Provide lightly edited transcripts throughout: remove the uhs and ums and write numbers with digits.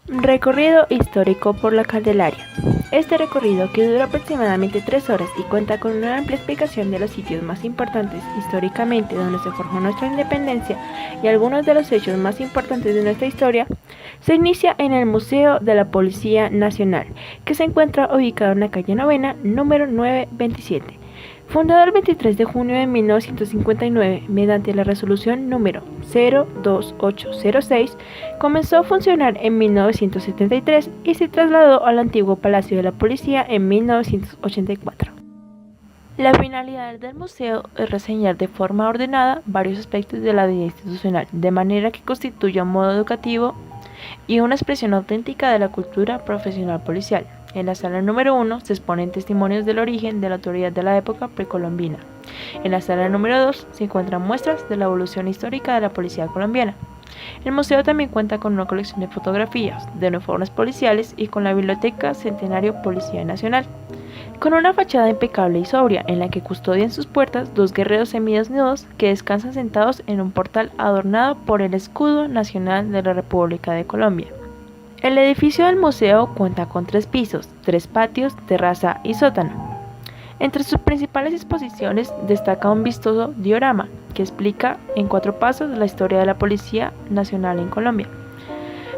Recorrido histórico por la Candelaria. Este recorrido, que dura aproximadamente 3 horas y cuenta con una amplia explicación de los sitios más importantes históricamente donde se forjó nuestra independencia y algunos de los hechos más importantes de nuestra historia, se inicia en el Museo de la Policía Nacional, que se encuentra ubicado en la calle Novena, número 927. Fundado el 23 de junio de 1959 mediante la resolución número 02806, comenzó a funcionar en 1973 y se trasladó al antiguo Palacio de la Policía en 1984. La finalidad del museo es reseñar de forma ordenada varios aspectos de la vida institucional, de manera que constituya un modo educativo y una expresión auténtica de la cultura profesional policial. En la sala número 1 se exponen testimonios del origen de la autoridad de la época precolombina. En la sala número 2 se encuentran muestras de la evolución histórica de la policía colombiana. El museo también cuenta con una colección de fotografías, de uniformes policiales y con la Biblioteca Centenario Policía Nacional. Con una fachada impecable y sobria en la que custodian sus puertas dos guerreros semidesnudos que descansan sentados en un portal adornado por el escudo nacional de la República de Colombia. El edificio del museo cuenta con 3 pisos, 3 patios, terraza y sótano. Entre sus principales exposiciones destaca un vistoso diorama que explica en 4 pasos la historia de la Policía Nacional en Colombia,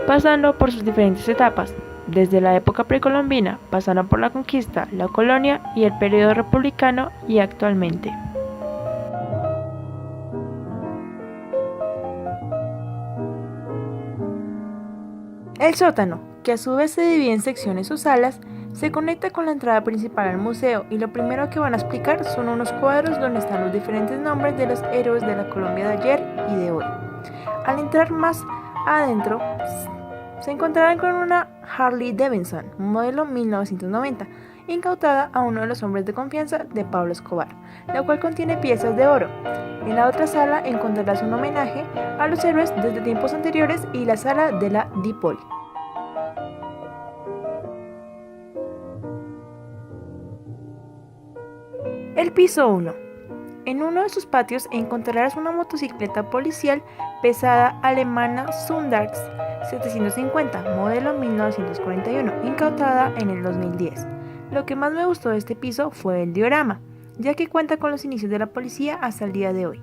pasando por sus diferentes etapas, desde la época precolombina, pasando por la conquista, la colonia y el periodo republicano y actualmente. El sótano, que a su vez se divide en secciones o salas, se conecta con la entrada principal al museo y lo primero que van a explicar son unos cuadros donde están los diferentes nombres de los héroes de la Colombia de ayer y de hoy. Al entrar más adentro, se encontrarán con una Harley Davidson, modelo 1990, incautada a uno de los hombres de confianza de Pablo Escobar, la cual contiene piezas de oro. En la otra sala encontrarás un homenaje a los héroes desde tiempos anteriores y la sala de la DIPOL. El piso 1. En uno de sus patios encontrarás una motocicleta policial pesada alemana Sundax 750, modelo 1941, incautada en el 2010. Lo que más me gustó de este piso fue el diorama, ya que cuenta con los inicios de la policía hasta el día de hoy.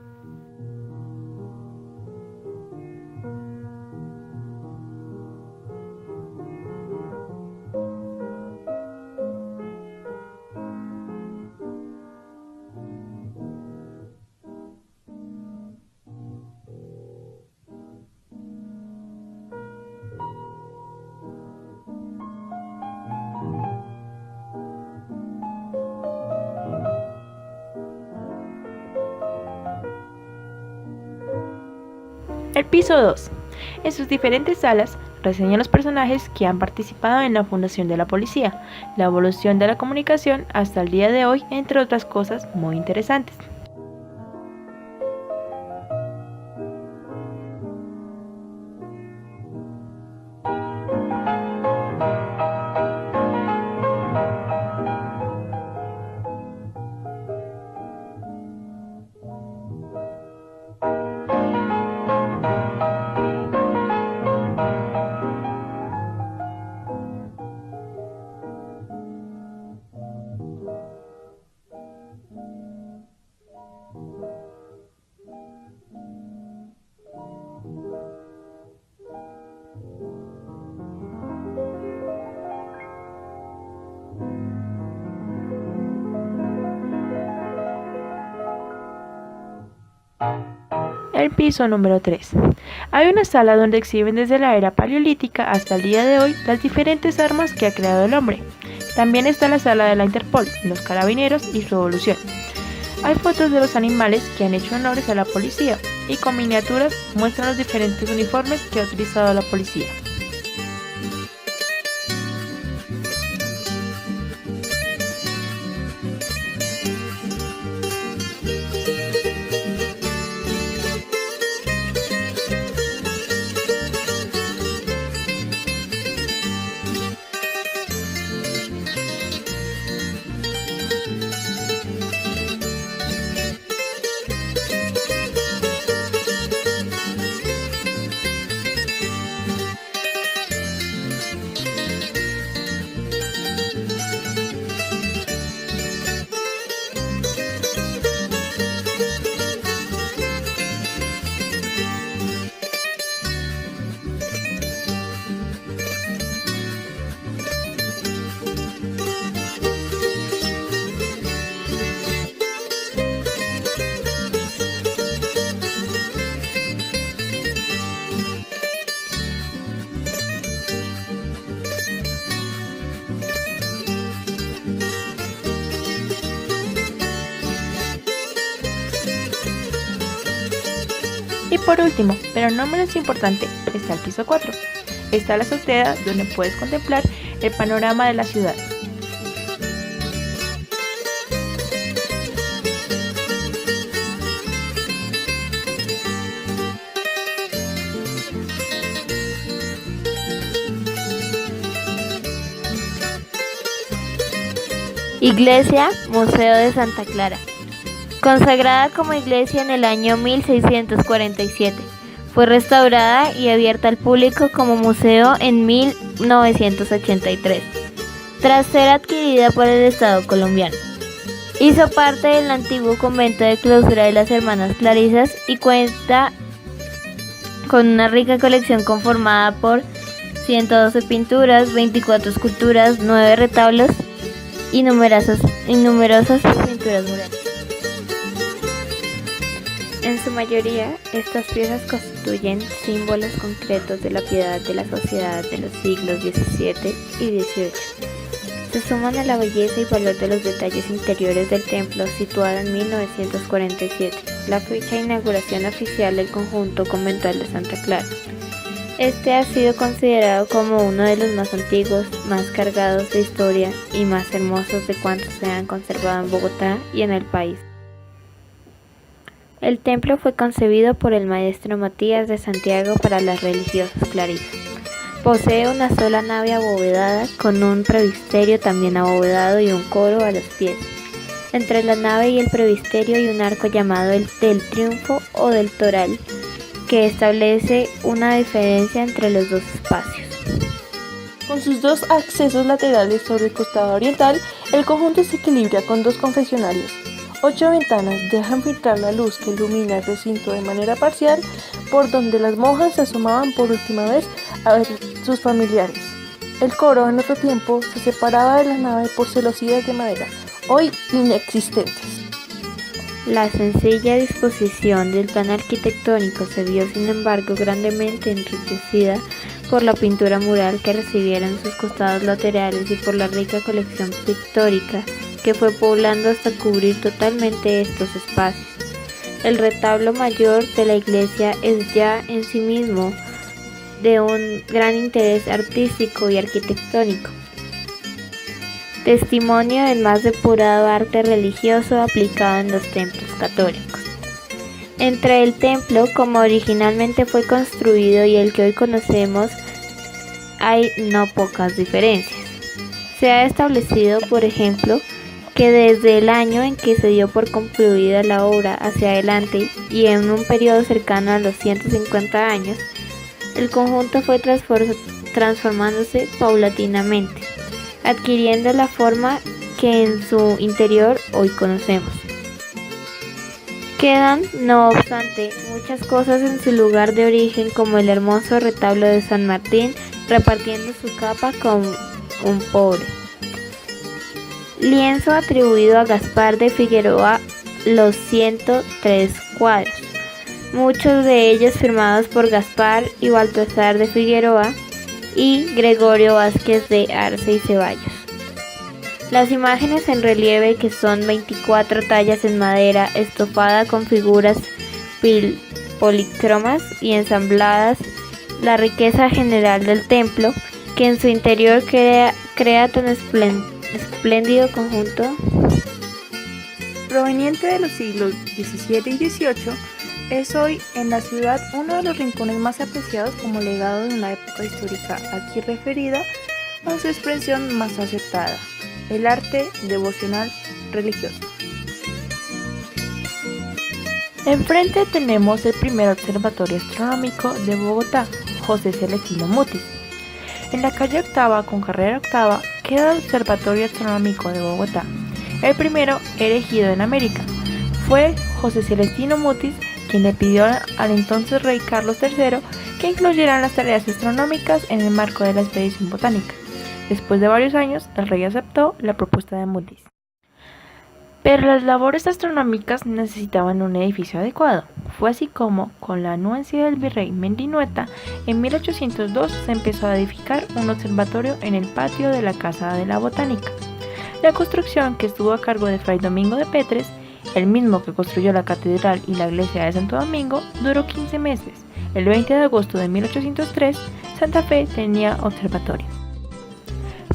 El piso 2. En sus diferentes salas, reseña los personajes que han participado en la fundación de la policía, la evolución de la comunicación hasta el día de hoy, entre otras cosas muy interesantes. El piso número 3. Hay una sala donde exhiben desde la era paleolítica hasta el día de hoy las diferentes armas que ha creado el hombre. También está la sala de la Interpol, los carabineros y su evolución. Hay fotos de los animales que han hecho honores a la policía y con miniaturas muestran los diferentes uniformes que ha utilizado la policía. Y por último, pero no menos importante, está el piso 4. Está la azotea donde puedes contemplar el panorama de la ciudad. Iglesia Museo de Santa Clara. Consagrada como iglesia en el año 1647, fue restaurada y abierta al público como museo en 1983, tras ser adquirida por el Estado colombiano. Hizo parte del antiguo convento de clausura de las Hermanas Clarisas y cuenta con una rica colección conformada por 112 pinturas, 24 esculturas, 9 retablos y numerosas pinturas murales. En su mayoría, estas piezas constituyen símbolos concretos de la piedad de la sociedad de los siglos XVII y XVIII. Se suman a la belleza y valor de los detalles interiores del templo, situado en 1947, la fecha de inauguración oficial del conjunto conventual de Santa Clara. Este ha sido considerado como uno de los más antiguos, más cargados de historia y más hermosos de cuantos se han conservado en Bogotá y en el país. El templo fue concebido por el maestro Matías de Santiago para las religiosas clarisas. Posee una sola nave abovedada con un presbiterio también abovedado y un coro a los pies. Entre la nave y el presbiterio hay un arco llamado el del Triunfo o del Toral, que establece una diferencia entre los dos espacios. Con sus dos accesos laterales sobre el costado oriental, el conjunto se equilibra con dos confesionarios. 8 ventanas dejan filtrar la luz que ilumina el recinto de manera parcial, por donde las monjas se asomaban por última vez a ver sus familiares. El coro en otro tiempo se separaba de la nave por celosías de madera, hoy inexistentes. La sencilla disposición del plan arquitectónico se vio, sin embargo, grandemente enriquecida por la pintura mural que recibieron sus costados laterales y por la rica colección pictórica que fue poblando hasta cubrir totalmente estos espacios. El retablo mayor de la iglesia es ya en sí mismo de un gran interés artístico y arquitectónico, testimonio del más depurado arte religioso aplicado en los templos católicos. Entre el templo, como originalmente fue construido, y el que hoy conocemos, hay no pocas diferencias. Se ha establecido, por ejemplo, que desde el año en que se dio por concluida la obra hacia adelante y en un periodo cercano a los 150 años, el conjunto fue transformándose paulatinamente, adquiriendo la forma que en su interior hoy conocemos. Quedan, no obstante, muchas cosas en su lugar de origen, como el hermoso retablo de San Martín repartiendo su capa con un pobre lienzo atribuido a Gaspar de Figueroa, los 103 cuadros, muchos de ellos firmados por Gaspar y Baltasar de Figueroa y Gregorio Vázquez de Arce y Ceballos. Las imágenes en relieve, que son 24 tallas en madera estofada con figuras policromas y ensambladas, la riqueza general del templo, que en su interior crea tan espléndido conjunto. Proveniente de los siglos XVII y XVIII, es hoy en la ciudad uno de los rincones más apreciados como legado de una época histórica aquí referida a su expresión más acertada, el arte devocional religioso. Enfrente tenemos el primer observatorio astronómico de Bogotá, José Celestino Mutis. En la calle Octava con carrera Octava queda el Observatorio Astronómico de Bogotá, el primero erigido en América. Fue José Celestino Mutis quien le pidió al entonces rey Carlos III que incluyeran las tareas astronómicas en el marco de la expedición botánica. Después de varios años, el rey aceptó la propuesta de Mutis. Pero las labores astronómicas necesitaban un edificio adecuado. Fue así como, con la anuencia del virrey Mendinueta, en 1802 se empezó a edificar un observatorio en el patio de la Casa de la Botánica. La construcción, que estuvo a cargo de Fray Domingo de Petres, el mismo que construyó la catedral y la iglesia de Santo Domingo, duró 15 meses. El 20 de agosto de 1803, Santa Fe tenía observatorio.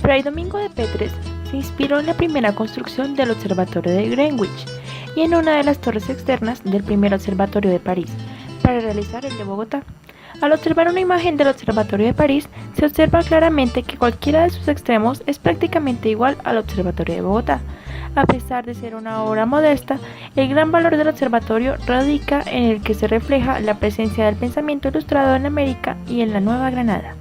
Fray Domingo de Petres se inspiró en la primera construcción del observatorio de Greenwich y en una de las torres externas del primer observatorio de París, para realizar el de Bogotá. Al observar una imagen del observatorio de París, se observa claramente que cualquiera de sus extremos es prácticamente igual al observatorio de Bogotá. A pesar de ser una obra modesta, el gran valor del observatorio radica en el que se refleja la presencia del pensamiento ilustrado en América y en la Nueva Granada.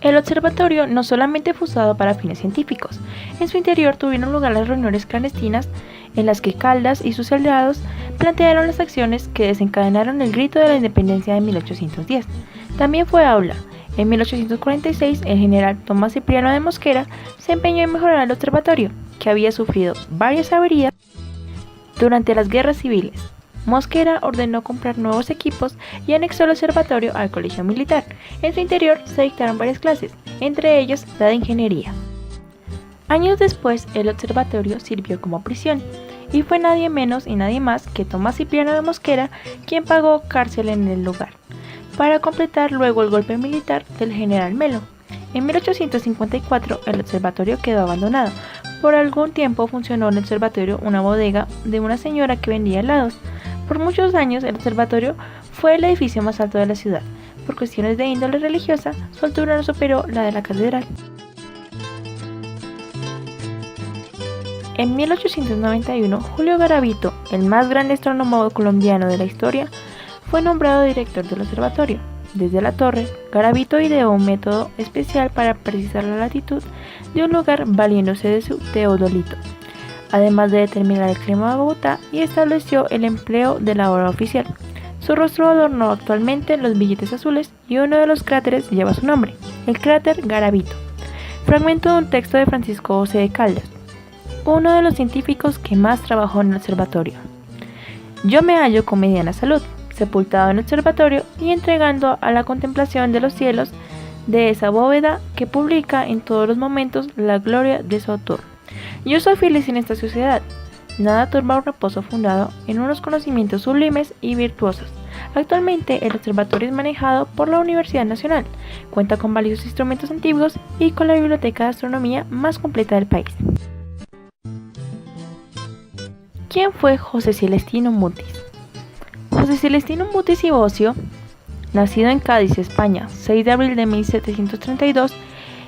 El observatorio no solamente fue usado para fines científicos, en su interior tuvieron lugar las reuniones clandestinas en las que Caldas y sus aliados plantearon las acciones que desencadenaron el grito de la independencia de 1810. También fue aula. En 1846, el general Tomás Cipriano de Mosquera se empeñó en mejorar el observatorio, que había sufrido varias averías durante las guerras civiles. Mosquera ordenó comprar nuevos equipos y anexó el observatorio al colegio militar. En su interior se dictaron varias clases, entre ellas la de ingeniería. Años después, el observatorio sirvió como prisión, y fue nadie menos y nadie más que Tomás Cipriano de Mosquera quien pagó cárcel en el lugar, para completar luego el golpe militar del general Melo. En 1854 el observatorio quedó abandonado. Por algún tiempo funcionó en el observatorio una bodega de una señora que vendía helados. Por muchos años el observatorio fue el edificio más alto de la ciudad. Por cuestiones de índole religiosa, su altura no superó la de la catedral. En 1891, Julio Garavito, el más grande astrónomo colombiano de la historia, fue nombrado director del observatorio. Desde la torre, Garavito ideó un método especial para precisar la latitud de un lugar valiéndose de su teodolito, además de determinar el clima de Bogotá, y estableció el empleo de la hora oficial. Su rostro adornó actualmente los billetes azules y uno de los cráteres lleva su nombre, el cráter Garavito. Fragmento de un texto de Francisco José de Caldas, uno de los científicos que más trabajó en el observatorio. Yo me hallo con mediana salud, sepultado en el observatorio y entregando a la contemplación de los cielos de esa bóveda que publica en todos los momentos la gloria de su autor. Yo soy feliz en esta sociedad. Nada turba un reposo fundado en unos conocimientos sublimes y virtuosos. Actualmente el observatorio es manejado por la Universidad Nacional, cuenta con valiosos instrumentos antiguos y con la biblioteca de astronomía más completa del país. ¿Quién fue José Celestino Mutis? José Celestino Mutis y Bocio, nacido en Cádiz, España, 6 de abril de 1732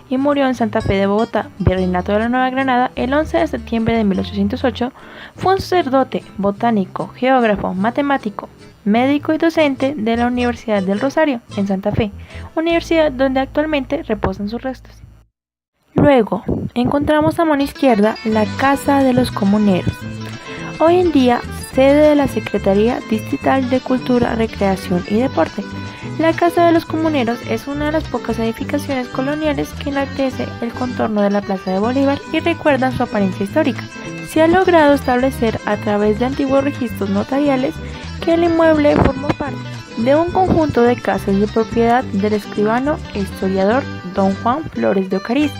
y murió en Santa Fe de Bogotá, Virreinato de la Nueva Granada, el 11 de septiembre de 1808, fue un sacerdote, botánico, geógrafo, matemático, médico y docente de la Universidad del Rosario, en Santa Fe, universidad donde actualmente reposan sus restos. Luego, encontramos a mano izquierda la Casa de los Comuneros, hoy en día sede de la Secretaría Distrital de Cultura, Recreación y Deporte. La Casa de los Comuneros es una de las pocas edificaciones coloniales que enaltece el contorno de la Plaza de Bolívar y recuerda su apariencia histórica. Se ha logrado establecer a través de antiguos registros notariales que el inmueble formó parte de un conjunto de casas de propiedad del escribano e historiador don Juan Flores de Ocariz,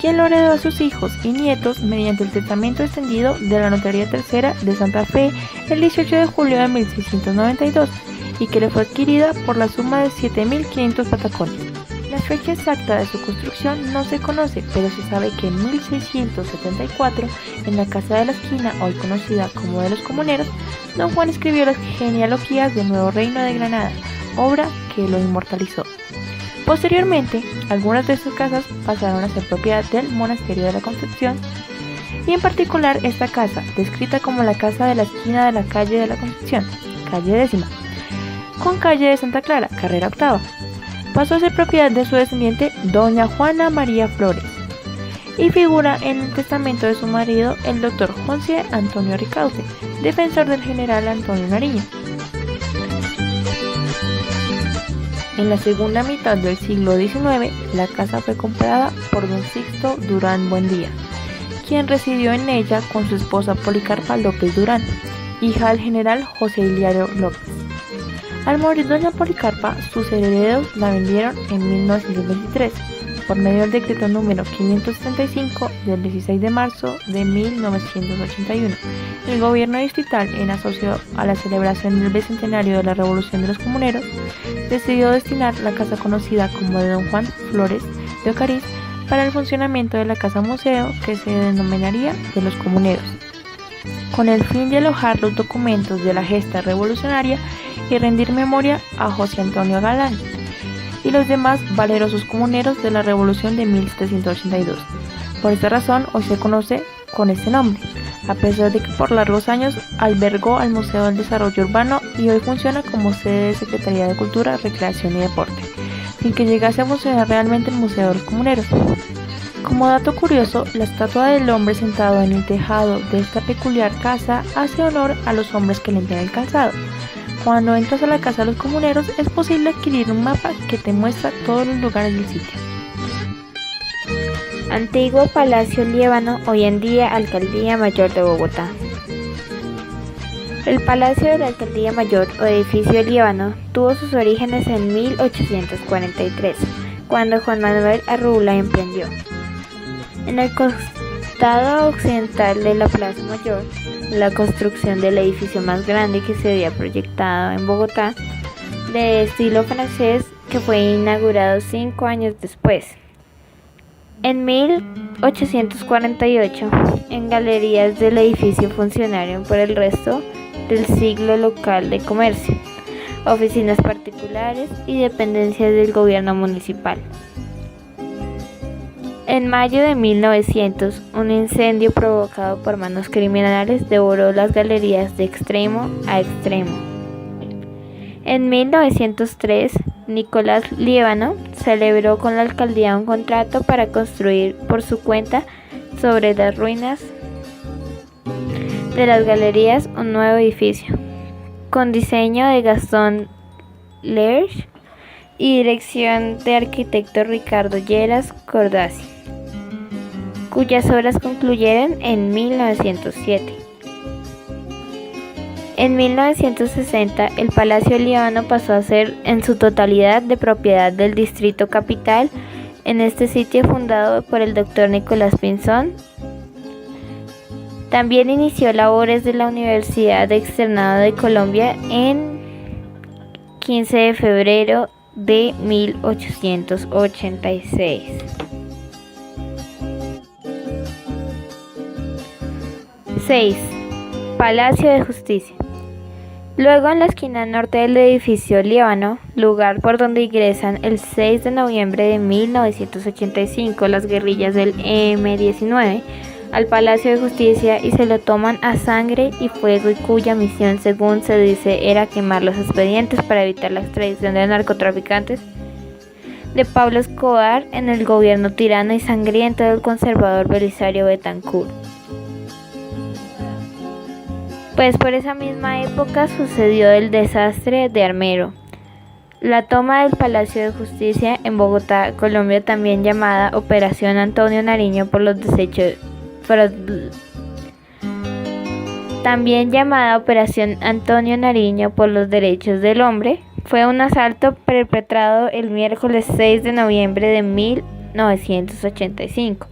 quien lo heredó a sus hijos y nietos mediante el testamento extendido de la Notaría Tercera de Santa Fe el 18 de julio de 1692 y que le fue adquirida por la suma de 7.500 patacones. La fecha exacta de su construcción no se conoce, pero se sabe que en 1674, en la Casa de la Esquina, hoy conocida como de los Comuneros, don Juan escribió las genealogías del Nuevo Reino de Granada, obra que lo inmortalizó. Posteriormente, algunas de sus casas pasaron a ser propiedad del Monasterio de la Concepción, y en particular esta casa, descrita como la Casa de la Esquina de la Calle de la Concepción, calle 10ª, con calle de Santa Clara, carrera 8ª, pasó a ser propiedad de su descendiente doña Juana María Flores, y figura en el testamento de su marido, el doctor José Antonio Ricaurte, defensor del general Antonio Nariño. En la segunda mitad del siglo XIX, la casa fue comprada por don Sixto Durán Buendía, quien residió en ella con su esposa Policarpa López Durán, hija del general José Hilario López. Al morir doña Policarpa, sus herederos la vendieron en 1923. por medio del decreto número 535 del 16 de marzo de 1981. El gobierno distrital, en asocio a la celebración del bicentenario de la Revolución de los Comuneros, decidió destinar la casa conocida como de Don Juan Flores de Ocariz para el funcionamiento de la casa museo, que se denominaría de los Comuneros, con el fin de alojar los documentos de la gesta revolucionaria y rendir memoria a José Antonio Galán y los demás valerosos comuneros de la Revolución de 1782. Por esta razón, hoy se conoce con este nombre, a pesar de que por largos años albergó al Museo del Desarrollo Urbano y hoy funciona como sede de Secretaría de Cultura, Recreación y Deporte, sin que llegase a funcionar realmente el Museo de los Comuneros. Como dato curioso, la estatua del hombre sentado en el tejado de esta peculiar casa hace honor a los hombres que limpian el calzado. Cuando entras a la casa de los comuneros es posible adquirir un mapa que te muestra todos los lugares del sitio. Antiguo Palacio Líbano, hoy en día Alcaldía Mayor de Bogotá. El Palacio de la Alcaldía Mayor o edificio Líbano tuvo sus orígenes en 1843, cuando Juan Manuel Arrula emprendió. En el costado occidental de la Plaza Mayor, la construcción del edificio más grande que se había proyectado en Bogotá, de estilo francés, que fue inaugurado 5 años después. En 1848, en galerías del edificio funcionaron por el resto del siglo local de comercio, oficinas particulares y dependencias del gobierno municipal. En mayo de 1900, un incendio provocado por manos criminales devoró las galerías de extremo a extremo. En 1903, Nicolás Líbano celebró con la alcaldía un contrato para construir por su cuenta sobre las ruinas de las galerías un nuevo edificio, con diseño de Gastón Lerche y dirección de arquitecto Ricardo Lleras Cordasi, cuyas obras concluyeron en 1907. En 1960, el Palacio Líbano pasó a ser en su totalidad de propiedad del Distrito Capital. En este sitio, fundado por el Dr. Nicolás Pinzón, también inició labores de la Universidad Externado de Colombia en 15 de febrero de 1886. Palacio de Justicia. Luego, en la esquina norte del edificio Líbano, lugar por donde ingresan el 6 de noviembre de 1985 las guerrillas del M-19 al Palacio de Justicia y se lo toman a sangre y fuego, y cuya misión, según se dice, era quemar los expedientes para evitar la extradición de narcotraficantes de Pablo Escobar en el gobierno tirano y sangriento del conservador Belisario Betancourt. Pues por esa misma época sucedió el desastre de Armero, la toma del Palacio de Justicia en Bogotá, Colombia, también llamada Operación Antonio Nariño por los Derechos del Hombre, fue un asalto perpetrado el miércoles 6 de noviembre de 1985.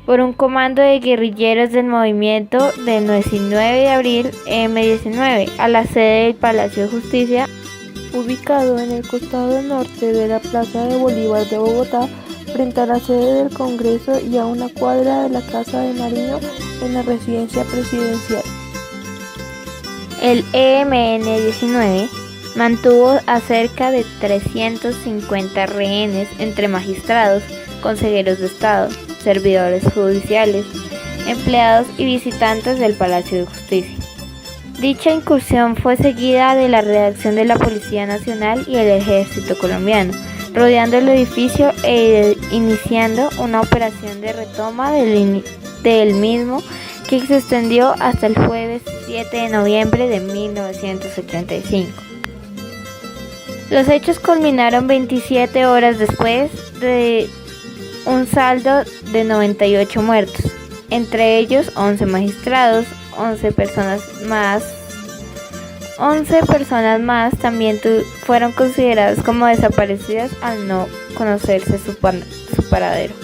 Por un comando de guerrilleros del movimiento del 19 de abril M-19 a la sede del Palacio de Justicia, ubicado en el costado norte de la Plaza de Bolívar de Bogotá, frente a la sede del Congreso y a una cuadra de la Casa de Nariño en la residencia presidencial. El EMN-19 mantuvo a cerca de 350 rehenes entre magistrados, consejeros de Estado, servidores judiciales, empleados y visitantes del Palacio de Justicia. Dicha incursión fue seguida de la redacción de la Policía Nacional y el Ejército Colombiano, rodeando el edificio e iniciando una operación de retoma del mismo que se extendió hasta el jueves 7 de noviembre de 1985. Los hechos culminaron 27 horas después de un saldo de 98 muertos, entre ellos 11 magistrados, 11 personas más 11 personas más también fueron consideradas como desaparecidas al no conocerse su paradero,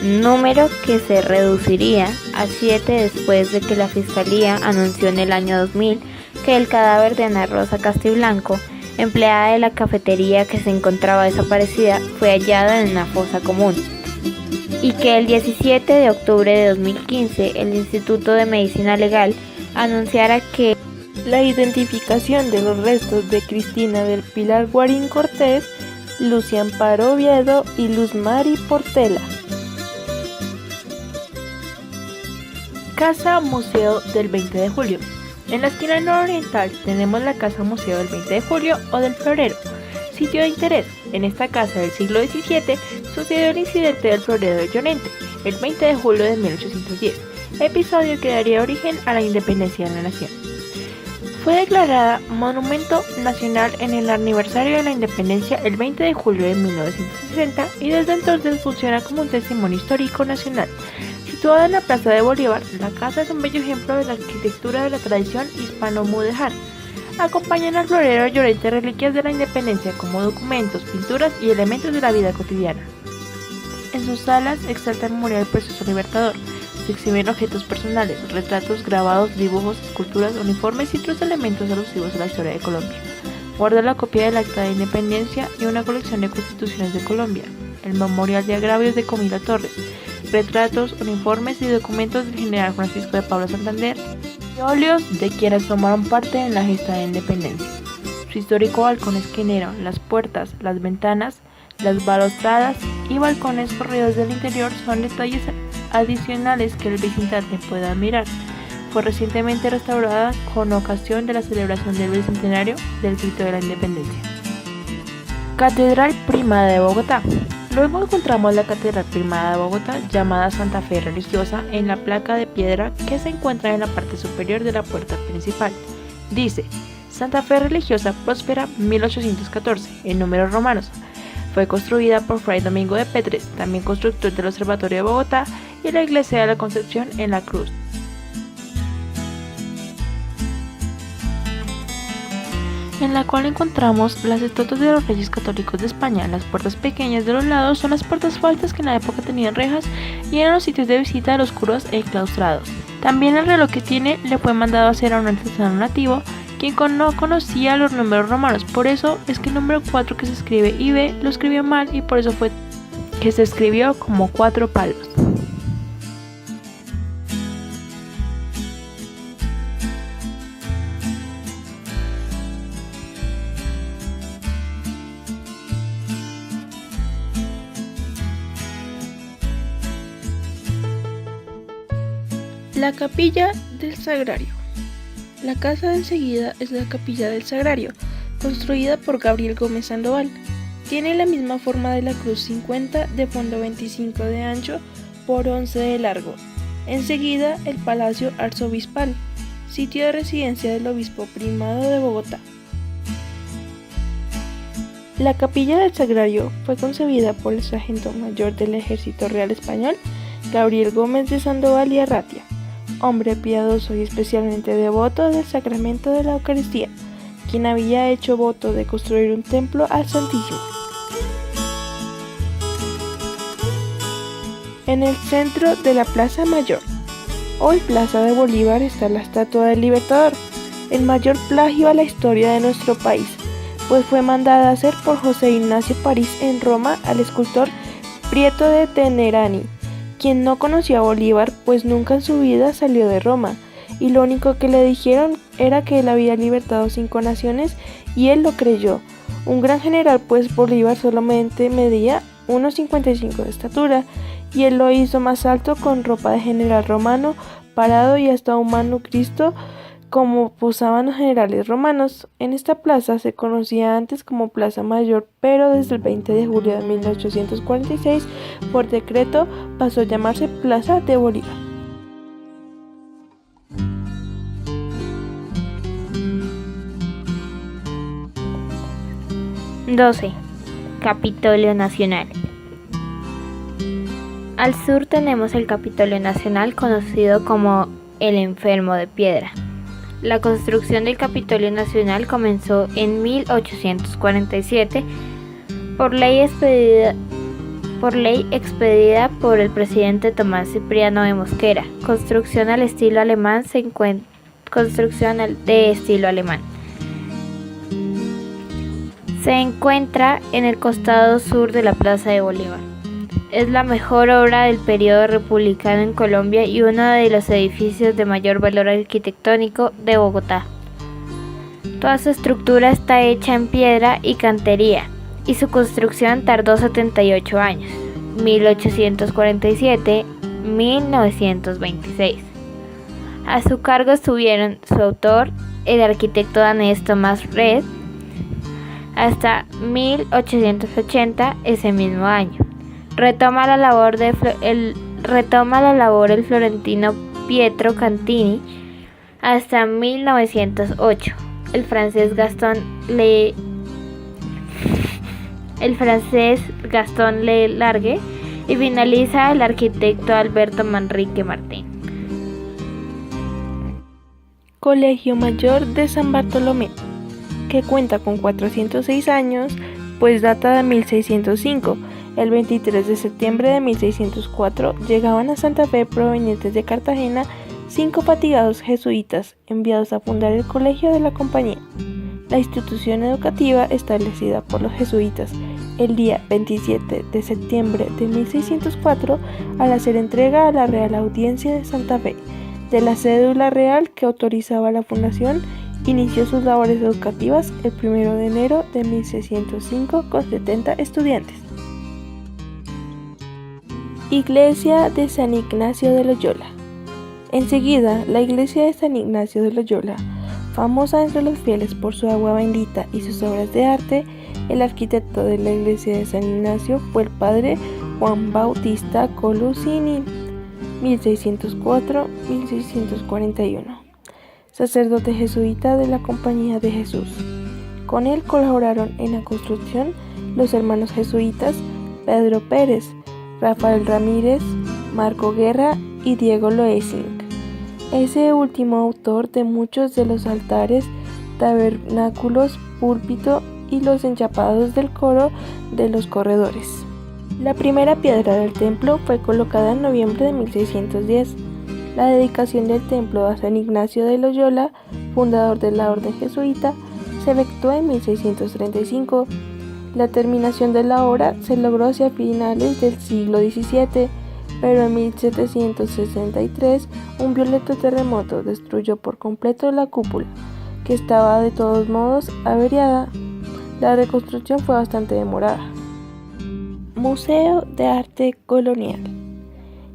número que se reduciría a 7 después de que la Fiscalía anunció en el año 2000 que el cadáver de Ana Rosa Castiblanco, empleada de la cafetería que se encontraba desaparecida, fue hallado en una fosa común, y que el 17 de octubre de 2015 el Instituto de Medicina Legal anunciara que la identificación de los restos de Cristina del Pilar Guarín Cortés, Lucia Amparo Oviedo y Luz Mari Portela. Casa Museo del 20 de Julio. En la esquina nororiental tenemos la Casa Museo del 20 de Julio o del Florero, sitio de interés. En esta casa del siglo XVII sucedió el incidente del Florero de Llorente, el 20 de julio de 1810, episodio que daría origen a la independencia de la nación. Fue declarada Monumento Nacional en el aniversario de la independencia el 20 de julio de 1960 y desde entonces funciona como un testimonio histórico nacional. Situada en la Plaza de Bolívar, la casa es un bello ejemplo de la arquitectura de la tradición hispano-mudéjar. Acompañan al Florero de Llorente reliquias de la independencia como documentos, pinturas y elementos de la vida cotidiana. En sus salas exalta el memorial del proceso libertador. Se exhiben objetos personales, retratos, grabados, dibujos, esculturas, uniformes y otros elementos alusivos a la historia de Colombia. Guarda la copia del Acta de Independencia y una colección de constituciones de Colombia, el Memorial de Agravios de Camilo Torres, retratos, uniformes y documentos del general Francisco de Paula Santander y óleos de quienes tomaron parte en la gesta de independencia. Su histórico balcón esquinero, las puertas, las ventanas, las balaustradas y balcones corridos del interior son detalles adicionales que el visitante puede admirar. Fue recientemente restaurada con ocasión de la celebración del bicentenario del Grito de la Independencia. Catedral Primada de Bogotá. Luego encontramos la Catedral Primada de Bogotá, llamada Santa Fe Religiosa, en la placa de piedra que se encuentra en la parte superior de la puerta principal. Dice: Santa Fe Religiosa Próspera 1814, en números romanos. Fue construida por Fray Domingo de Petres, también constructor del Observatorio de Bogotá, y la Iglesia de la Concepción en la Cruz, en la cual encontramos las estatuas de los reyes católicos de España. Las puertas pequeñas de los lados son las puertas falsas que en la época tenían rejas y eran los sitios de visita de los curas enclaustrados. También el reloj que tiene le fue mandado a hacer a un artesano nativo, quien no conocía los números romanos. Por eso es que el número 4 que se escribe IB lo escribió mal y por eso fue que se escribió como 4 palos. La Capilla del Sagrario. La casa de enseguida es la Capilla del Sagrario, construida por Gabriel Gómez Sandoval. Tiene la misma forma de la cruz 50 de fondo 25 de ancho por 11 de largo. Enseguida el Palacio Arzobispal, sitio de residencia del Obispo Primado de Bogotá. La Capilla del Sagrario fue concebida por el sargento mayor del Ejército Real Español, Gabriel Gómez de Sandoval y Arratia, hombre piadoso y especialmente devoto del sacramento de la Eucaristía, quien había hecho voto de construir un templo al Santísimo. En el centro de la Plaza Mayor, hoy Plaza de Bolívar, está la estatua del Libertador, el mayor plagio a la historia de nuestro país, pues fue mandada a hacer por José Ignacio París en Roma al escultor Prieto de Tenerani, quien no conocía a Bolívar, pues nunca en su vida salió de Roma, y lo único que le dijeron era que él había libertado 5 naciones, y él lo creyó. Un gran general, pues Bolívar solamente medía 1,55 de estatura, y él lo hizo más alto con ropa de general romano, parado y hasta un Cristo, como posaban los generales romanos. En esta plaza se conocía antes como Plaza Mayor, pero desde el 20 de julio de 1846, por decreto, pasó a llamarse Plaza de Bolívar. (12) Capitolio Nacional. Al sur tenemos el Capitolio Nacional, conocido como el Enfermo de Piedra. La construcción del Capitolio Nacional comenzó en 1847 por ley expedida por el presidente Tomás Cipriano de Mosquera. Construcción de estilo alemán. Se encuentra en el costado sur de la Plaza de Bolívar. Es la mejor obra del periodo republicano en Colombia y uno de los edificios de mayor valor arquitectónico de Bogotá. Toda su estructura está hecha en piedra y cantería, y su construcción tardó 78 años, 1847-1926. A su cargo estuvieron su autor, el arquitecto danés Thomas Red, hasta 1880, ese mismo año. Retoma la labor el florentino Pietro Cantini hasta 1908. El francés Gaston Le Largue y finaliza el arquitecto Alberto Manrique Martín. Colegio Mayor de San Bartolomé, que cuenta con 406 años, pues data de 1605. El 23 de septiembre de 1604 llegaban a Santa Fe provenientes de Cartagena 5 fatigados jesuitas enviados a fundar el colegio de la compañía, la institución educativa establecida por los jesuitas el día 27 de septiembre de 1604 al hacer entrega a la Real Audiencia de Santa Fe de la cédula real que autorizaba la fundación. Inició sus labores educativas el 1 de enero de 1605 con 70 estudiantes. Iglesia de San Ignacio de Loyola. Enseguida, la iglesia de San Ignacio de Loyola, famosa entre los fieles por su agua bendita y sus obras de arte, el arquitecto de la iglesia de San Ignacio fue el padre Juan Bautista Colusini, 1604-1641, sacerdote jesuita de la Compañía de Jesús. Con él colaboraron en la construcción los hermanos jesuitas Pedro Pérez, Rafael Ramírez, Marco Guerra y Diego Loessing, ese último autor de muchos de los altares, tabernáculos, púlpito y los enchapados del coro de los corredores. La primera piedra del templo fue colocada en noviembre de 1610. La dedicación del templo a San Ignacio de Loyola, fundador de la orden jesuita, se efectuó en 1635. La terminación de la obra se logró hacia finales del siglo XVII, pero en 1763 un violento terremoto destruyó por completo la cúpula, que estaba de todos modos averiada. La reconstrucción fue bastante demorada. Museo de Arte Colonial.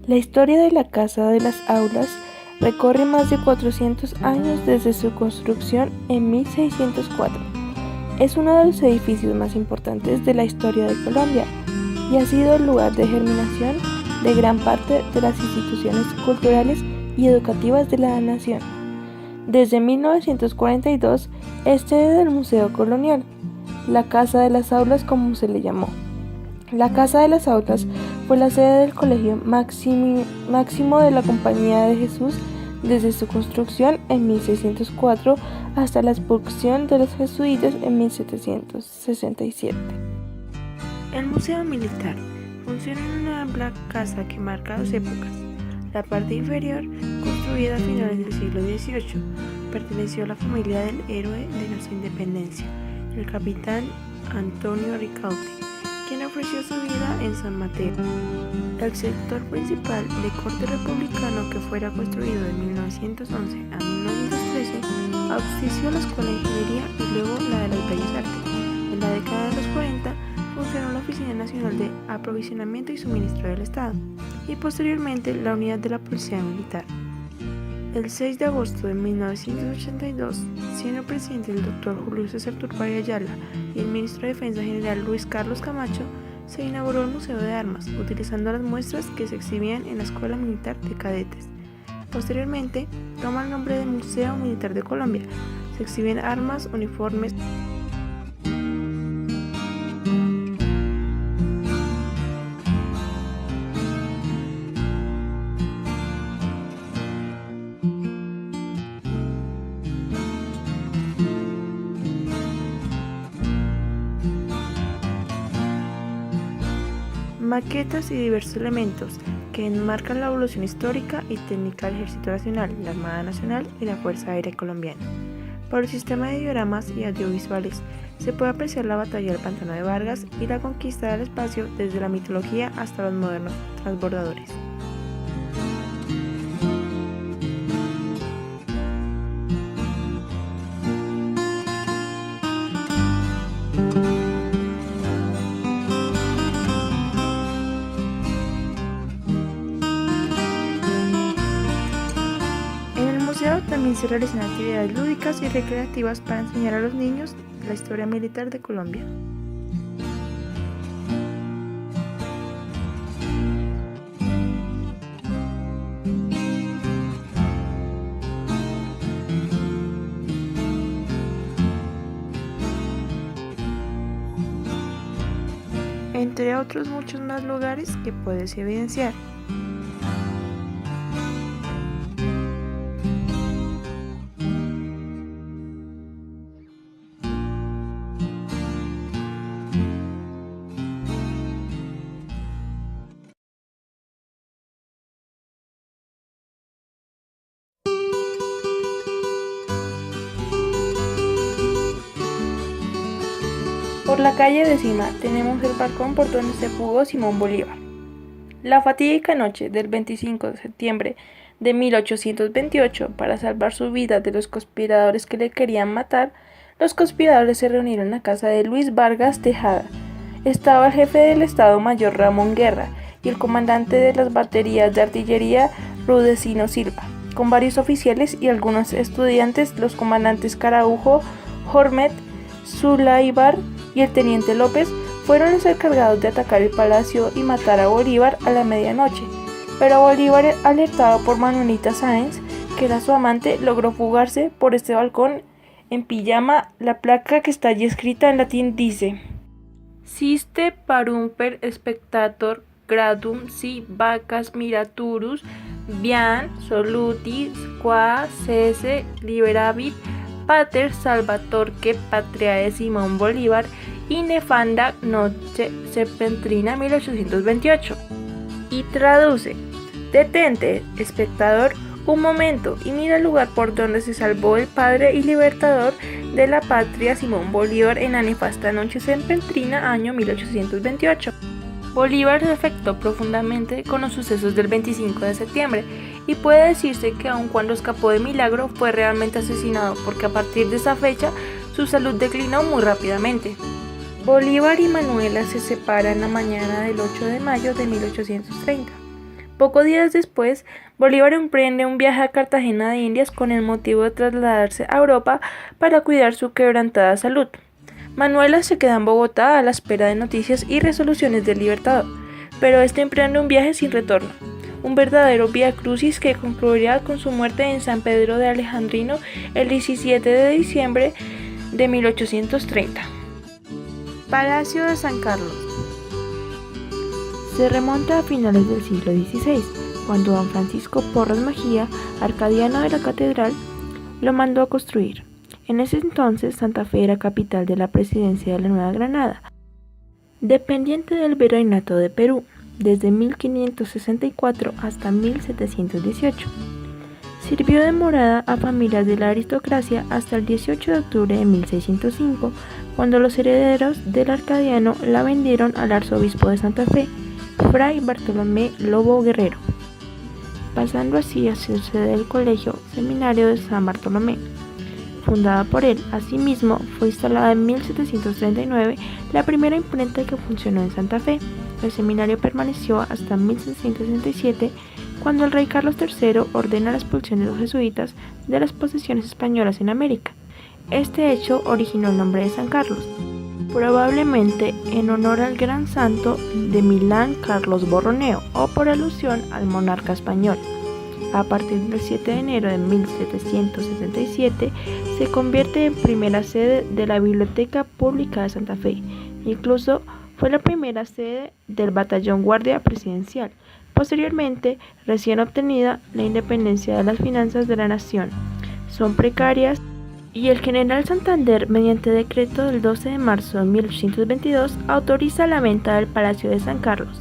La historia de la Casa de las Aulas recorre más de 400 años desde su construcción en 1604. Es uno de los edificios más importantes de la historia de Colombia y ha sido el lugar de germinación de gran parte de las instituciones culturales y educativas de la nación. Desde 1942 es sede del Museo Colonial, la Casa de las Aulas como se le llamó. La Casa de las Aulas fue la sede del Colegio Máximo de la Compañía de Jesús desde su construcción en 1604 hasta la expulsión de los jesuitas en 1767. El Museo Militar funciona en una amplia casa que marca dos épocas. La parte inferior, construida a finales del siglo XVIII, perteneció a la familia del héroe de nuestra independencia, el capitán Antonio Ricaurte, quien ofreció su vida en San Mateo. El sector principal de corte republicano, que fuera construido de 1911 a 1913, auspició la Escuela de Ingeniería y luego la de las Bellas Artes. En la década de los 40 funcionó la Oficina Nacional de Aprovisionamiento y Suministro del Estado y posteriormente la Unidad de la Policía Militar. El 6 de agosto de 1982, siendo presidente el Dr. Julio César Turbay Ayala y el ministro de Defensa General Luis Carlos Camacho, se inauguró el Museo de Armas, utilizando las muestras que se exhibían en la Escuela Militar de Cadetes. Posteriormente, toma el nombre de Museo Militar de Colombia. Se exhiben armas, uniformes, maquetas y diversos elementos que enmarcan la evolución histórica y técnica del Ejército Nacional, la Armada Nacional y la Fuerza Aérea Colombiana. Por el sistema de dioramas y audiovisuales se puede apreciar la batalla del Pantano de Vargas y la conquista del espacio desde la mitología hasta los modernos transbordadores. También se realizan actividades lúdicas y recreativas para enseñar a los niños la historia militar de Colombia. Entre otros muchos más lugares que puedes evidenciar. Por la calle décima tenemos el balcón por donde se fugó Simón Bolívar. La fatídica noche del 25 de septiembre de 1828, para salvar su vida de los conspiradores que le querían matar, los conspiradores se reunieron en la casa de Luis Vargas Tejada. Estaba el jefe del Estado Mayor Ramón Guerra y el comandante de las baterías de artillería Rudecindo Silva, con varios oficiales y algunos estudiantes, los comandantes Caraújo, Jormet, Zulaybar y el teniente López fueron los encargados de atacar el palacio y matar a Bolívar a la medianoche, pero Bolívar, alertado por Manuelita Sáenz, que era su amante, logró fugarse por este balcón en pijama. La placa que está allí escrita en latín dice: Siste parumper spectator gradum si vacas miraturus vian solutis qua cese liberavit Pater Salvatorque Patriae Simón Bolívar y Nefanda Noche Septentrina 1828. Y traduce: detente, espectador, un momento y mira el lugar por donde se salvó el padre y libertador de la patria Simón Bolívar en la nefasta noche septentrina año 1828. Bolívar se afectó profundamente con los sucesos del 25 de septiembre y puede decirse que aun cuando escapó de milagro fue realmente asesinado, porque a partir de esa fecha su salud declinó muy rápidamente. Bolívar y Manuela se separan la mañana del 8 de mayo de 1830. Pocos días después, Bolívar emprende un viaje a Cartagena de Indias con el motivo de trasladarse a Europa para cuidar su quebrantada salud. Manuela se queda en Bogotá a la espera de noticias y resoluciones del Libertador, pero este emprende un viaje sin retorno, un verdadero vía crucis que concluirá con su muerte en San Pedro de Alejandrino el 17 de diciembre de 1830. Palacio de San Carlos. Se remonta a finales del siglo XVI, cuando don Francisco Porras Mejía, arcadiano de la catedral, lo mandó a construir. En ese entonces, Santa Fe era capital de la presidencia de la Nueva Granada, dependiente del Virreinato de Perú, desde 1564 hasta 1718. Sirvió de morada a familias de la aristocracia hasta el 18 de octubre de 1605, cuando los herederos del arcadiano la vendieron al arzobispo de Santa Fe, Fray Bartolomé Lobo Guerrero, pasando así a ser sede del Colegio Seminario de San Bartolomé. Fundada por él, asimismo, fue instalada en 1739 la primera imprenta que funcionó en Santa Fe. El seminario permaneció hasta 1767, cuando el rey Carlos III ordena la expulsión de los jesuitas de las posesiones españolas en América. Este hecho originó el nombre de San Carlos, probablemente en honor al gran santo de Milán Carlos Borromeo, o por alusión al monarca español. A partir del 7 de enero de 1777 se convierte en primera sede de la Biblioteca Pública de Santa Fe. Incluso fue la primera sede del Batallón Guardia Presidencial. Posteriormente, recién obtenida la independencia de las finanzas de la nación, son precarias, y el general Santander, mediante decreto del 12 de marzo de 1822, autoriza la venta del Palacio de San Carlos.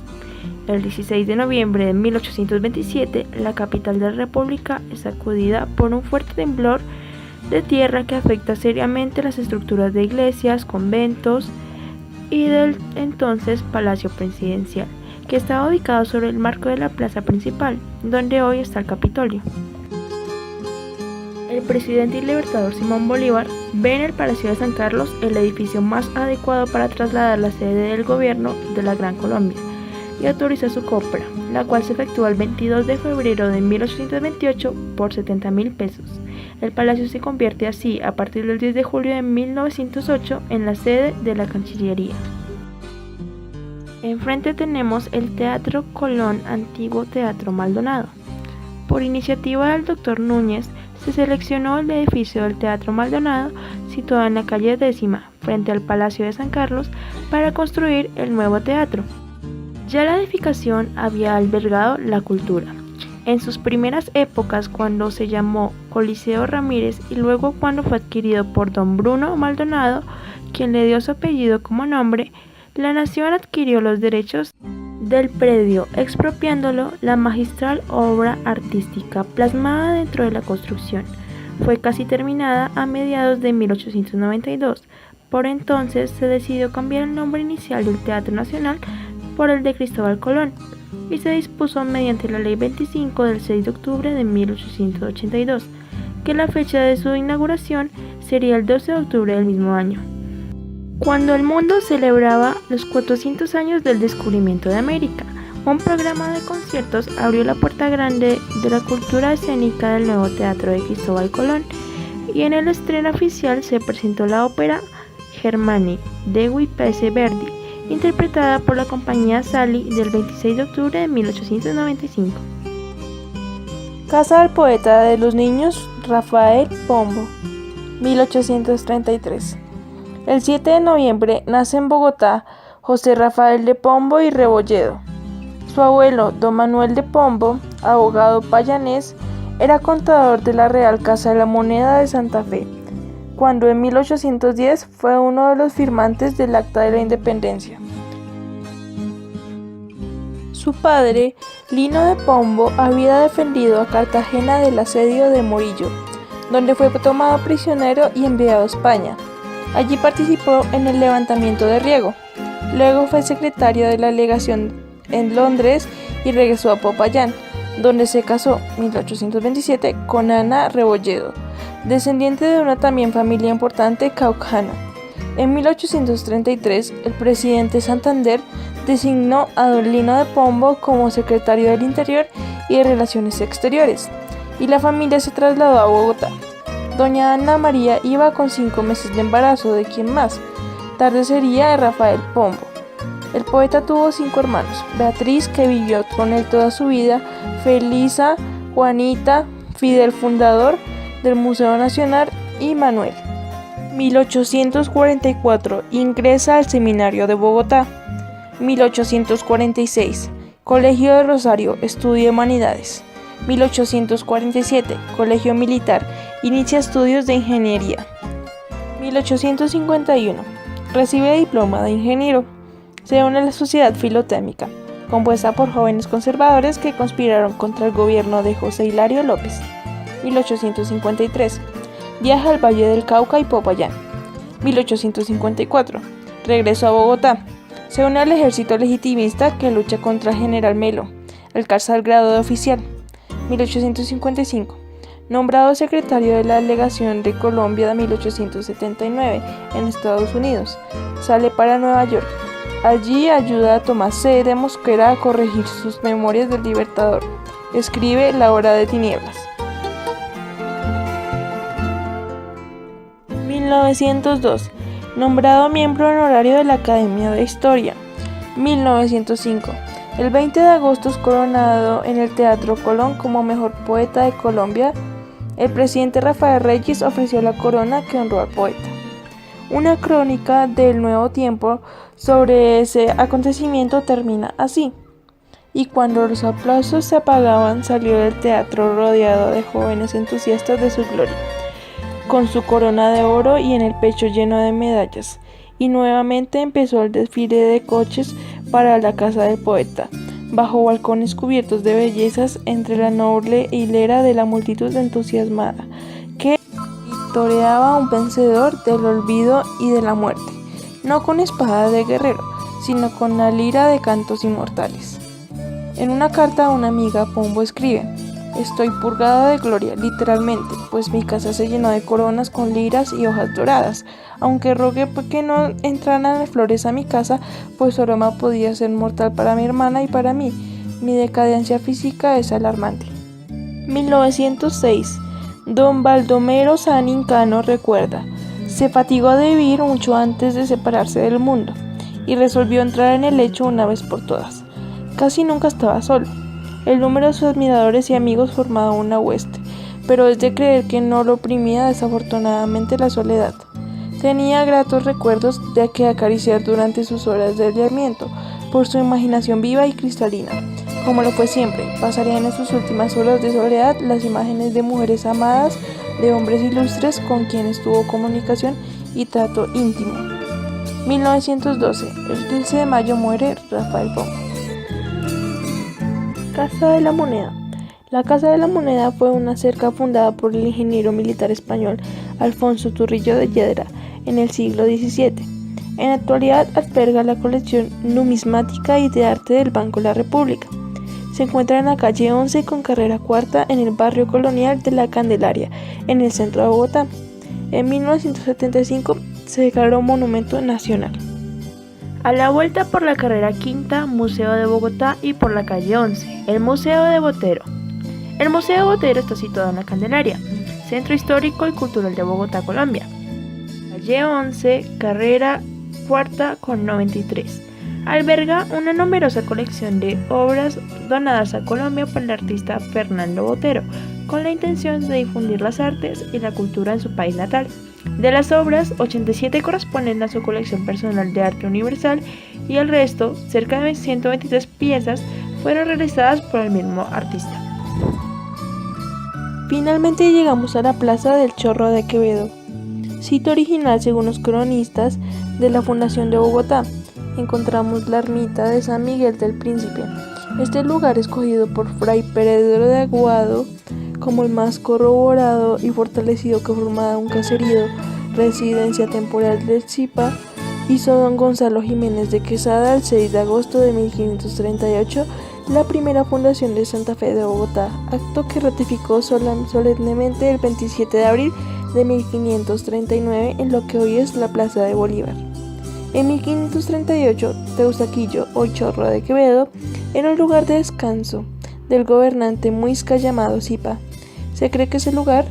El 16 de noviembre de 1827, la capital de la República es sacudida por un fuerte temblor de tierra que afecta seriamente las estructuras de iglesias, conventos y del entonces Palacio Presidencial, que estaba ubicado sobre el marco de la plaza principal, donde hoy está el Capitolio. El presidente y libertador Simón Bolívar ve en el Palacio de San Carlos el edificio más adecuado para trasladar la sede del gobierno de la Gran Colombia y autoriza su compra, la cual se efectúa el 22 de febrero de 1828 por 70.000 pesos. El palacio se convierte así, a partir del 10 de julio de 1908, en la sede de la Cancillería. Enfrente tenemos el Teatro Colón, antiguo Teatro Maldonado. Por iniciativa del Dr. Núñez, se seleccionó el edificio del Teatro Maldonado, situado en la calle 10ª, frente al Palacio de San Carlos, para construir el nuevo teatro. Ya la edificación había albergado la cultura. En sus primeras épocas, cuando se llamó Coliseo Ramírez, y luego cuando fue adquirido por don Bruno Maldonado, quien le dio su apellido como nombre, la nación adquirió los derechos del predio, expropiándolo la magistral obra artística plasmada dentro de la construcción. Fue casi terminada a mediados de 1892. Por entonces se decidió cambiar el nombre inicial del Teatro Nacional por el de Cristóbal Colón, y se dispuso mediante la Ley 25 del 6 de octubre de 1882, que la fecha de su inauguración sería el 12 de octubre del mismo año. Cuando el mundo celebraba los 400 años del descubrimiento de América, un programa de conciertos abrió la puerta grande de la cultura escénica del nuevo teatro de Cristóbal Colón, y en el estreno oficial se presentó la ópera Germani de Giuseppe Verdi, interpretada por la compañía Sali, del 26 de octubre de 1895. Casa del poeta de los niños Rafael Pombo, 1833. El 7 de noviembre nace en Bogotá José Rafael de Pombo y Rebolledo. Su abuelo, don Manuel de Pombo, abogado payanés, era contador de la Real Casa de la Moneda de Santa Fe, cuando en 1810 fue uno de los firmantes del Acta de la Independencia. Su padre, Lino de Pombo, había defendido a Cartagena del asedio de Morillo, donde fue tomado prisionero y enviado a España. Allí participó en el levantamiento de Riego. Luego fue secretario de la legación en Londres y regresó a Popayán, donde se casó, 1827, con Ana Rebolledo, descendiente de una también familia importante caucana. En 1833, el presidente Santander designó a don Lino de Pombo como secretario del Interior y de Relaciones Exteriores, y la familia se trasladó a Bogotá. Doña Ana María iba con 5 meses de embarazo de quien más, tarde sería de Rafael Pombo. El poeta tuvo 5 hermanos: Beatriz, que vivió con él toda su vida, Felisa, Juanita, Fidel, fundador del Museo Nacional, y Manuel. 1844, ingresa al Seminario de Bogotá. 1846, Colegio de Rosario, estudia Humanidades. 1847, Colegio Militar, inicia estudios de Ingeniería. 1851, recibe diploma de ingeniero. Se une a la Sociedad Filotécnica, compuesta por jóvenes conservadores que conspiraron contra el gobierno de José Hilario López. 1853, viaja al Valle del Cauca y Popayán. 1854, regresó a Bogotá. Se une al ejército legitimista que lucha contra el general Melo, alcanza el grado de oficial. 1855, nombrado secretario de la Legación de Colombia de 1879 en Estados Unidos, sale para Nueva York. Allí ayuda a Tomás C. de Mosquera a corregir sus memorias del Libertador. Escribe La Hora de Tinieblas. 1902, nombrado miembro honorario de la Academia de Historia. 1905, el 20 de agosto es coronado en el Teatro Colón como mejor poeta de Colombia. El presidente Rafael Reyes ofreció la corona que honró al poeta. Una crónica del Nuevo Tiempo sobre ese acontecimiento termina así: y cuando los aplausos se apagaban, salió del teatro rodeado de jóvenes entusiastas de su gloria, con su corona de oro y en el pecho lleno de medallas. Y nuevamente empezó el desfile de coches para la casa del poeta, bajo balcones cubiertos de bellezas entre la noble hilera de la multitud entusiasmada, que toreaba a un vencedor del olvido y de la muerte, no con espada de guerrero, sino con la lira de cantos inmortales. En una carta a una amiga, Pombo escribe: estoy purgada de gloria, literalmente, pues mi casa se llenó de coronas con liras y hojas doradas, aunque rogué que no entraran las flores a mi casa, pues su aroma podía ser mortal para mi hermana y para mí. Mi decadencia física es alarmante. 1906. Don Baldomero Sanín Cano recuerda: se fatigó de vivir mucho antes de separarse del mundo, y resolvió entrar en el hecho una vez por todas. Casi nunca estaba solo. El número de sus admiradores y amigos formaba una hueste, pero es de creer que no lo oprimía desafortunadamente la soledad. Tenía gratos recuerdos de que acariciar durante sus horas de aislamiento, por su imaginación viva y cristalina. Como lo fue siempre, pasarían en sus últimas horas de soledad las imágenes de mujeres amadas, de hombres ilustres con quienes tuvo comunicación y trato íntimo. 1912. El 15 de mayo muere Rafael Pombo. Casa de la Moneda. La Casa de la Moneda fue una cerca fundada por el ingeniero militar español Alfonso Turrillo de Yedra en el siglo XVII. En la actualidad alberga la colección numismática y de arte del Banco de la República. Se encuentra en la calle 11 con carrera cuarta en el barrio colonial de La Candelaria, en el centro de Bogotá. En 1975 se declaró monumento nacional. A la vuelta por la carrera quinta, Museo de Bogotá, y por la calle 11, el Museo de Botero. El Museo de Botero está situado en La Candelaria, Centro Histórico y Cultural de Bogotá, Colombia. Calle 11, carrera cuarta con 93. Alberga una numerosa colección de obras donadas a Colombia por el artista Fernando Botero, con la intención de difundir las artes y la cultura en su país natal. De las obras, 87 corresponden a su colección personal de arte universal y el resto, cerca de 123 piezas, fueron realizadas por el mismo artista. Finalmente llegamos a la Plaza del Chorro de Quevedo, sitio original según los cronistas de la Fundación de Bogotá. Encontramos la ermita de San Miguel del Príncipe. Este lugar escogido por Fray Pedro de Aguado como el más corroborado y fortalecido que formaba un caserío, residencia temporal del Zipa, hizo don Gonzalo Jiménez de Quesada el 6 de agosto de 1538 la primera fundación de Santa Fe de Bogotá, acto que ratificó solemnemente el 27 de abril de 1539 en lo que hoy es la Plaza de Bolívar. En 1538, Teusaquillo, hoy Chorro de Quevedo, era un lugar de descanso del gobernante muisca llamado Zipa. Se cree que ese lugar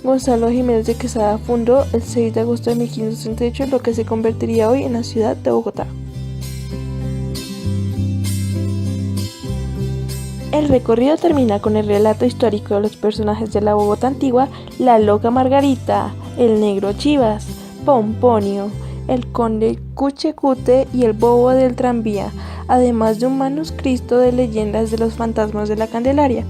Gonzalo Jiménez de Quesada fundó el 6 de agosto de 1538 en lo que se convertiría hoy en la ciudad de Bogotá. El recorrido termina con el relato histórico de los personajes de la Bogotá antigua: la loca Margarita, el negro Chivas, Pomponio, el conde Cuchecute y el bobo del tranvía, además de un manuscrito de leyendas de los fantasmas de la Candelaria.